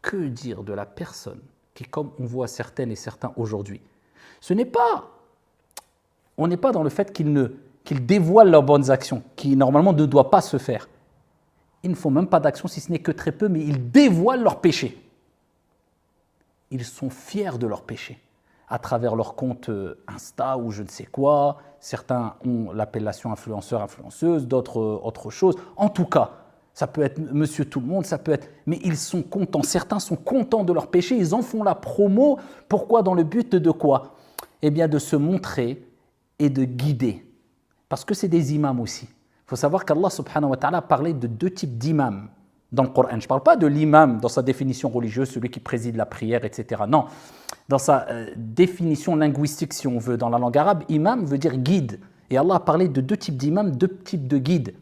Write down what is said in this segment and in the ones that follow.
que dire de la personne qui, comme on voit certaines et certains aujourd'hui, on n'est pas dans le fait qu'ils dévoilent leurs bonnes actions, qui normalement ne doivent pas se faire. Ils ne font même pas d'action, si ce n'est que très peu, mais ils dévoilent leurs péchés. Ils sont fiers de leurs péchés, à travers leur compte Insta ou je ne sais quoi. Certains ont l'appellation influenceur, influenceuse, d'autres autre chose. En tout cas, ça peut être monsieur tout le monde, ça peut être... Mais ils sont contents, certains sont contents de leurs péchés, ils en font la promo. Pourquoi? Dans le but de quoi? Eh bien de se montrer et de guider. Parce que c'est des imams aussi. Il faut savoir qu'Allah subhanahu wa ta'ala a parlé de deux types d'imams dans le Coran. Je ne parle pas de l'imam dans sa définition religieuse, celui qui préside la prière, etc. Non, dans sa définition linguistique, si on veut, dans la langue arabe, imam veut dire guide. Et Allah a parlé de deux types d'imams, deux types de guides.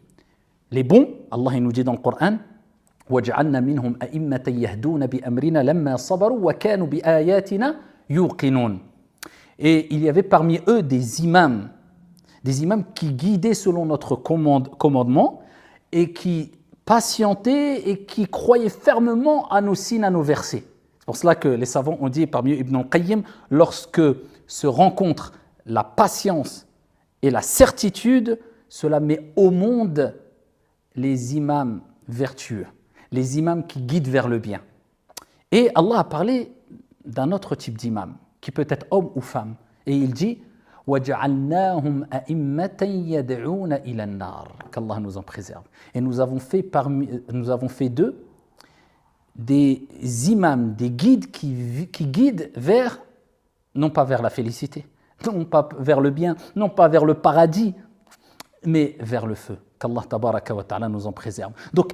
Les bons, Allah il nous dit dans le Coran, وَجَعَلْنَا مِنْهُمْ أَئِمَّةً يَهْدُونَ بِأَمْرِنَا لَمَّا صَبَرُوا وَكَانُوا بِآيَاتِنَا يُوقِنُونَ. Et il y avait parmi eux des imams qui guidaient selon notre commandement et qui patientaient et qui croyaient fermement à nos signes, à nos versets. C'est pour cela que les savants ont dit, parmi eux Ibn al-Qayyim, lorsque se rencontrent la patience et la certitude, cela met au monde les imams vertueux, les imams qui guident vers le bien. Et Allah a parlé d'un autre type d'imam, qui peut être homme ou femme. Et il dit وَجَعَلْنَاهُمْ أَئِمَّةً يَدْعُونَ إِلَى النَّارِ. Qu'Allah nous en préserve. Et nous avons fait d'eux des imams, des guides qui guident vers, non pas vers la félicité, non pas vers le bien, non pas vers le paradis, mais vers le feu. Qu'Allah tabaraka wa ta'ala nous en préserve. Donc,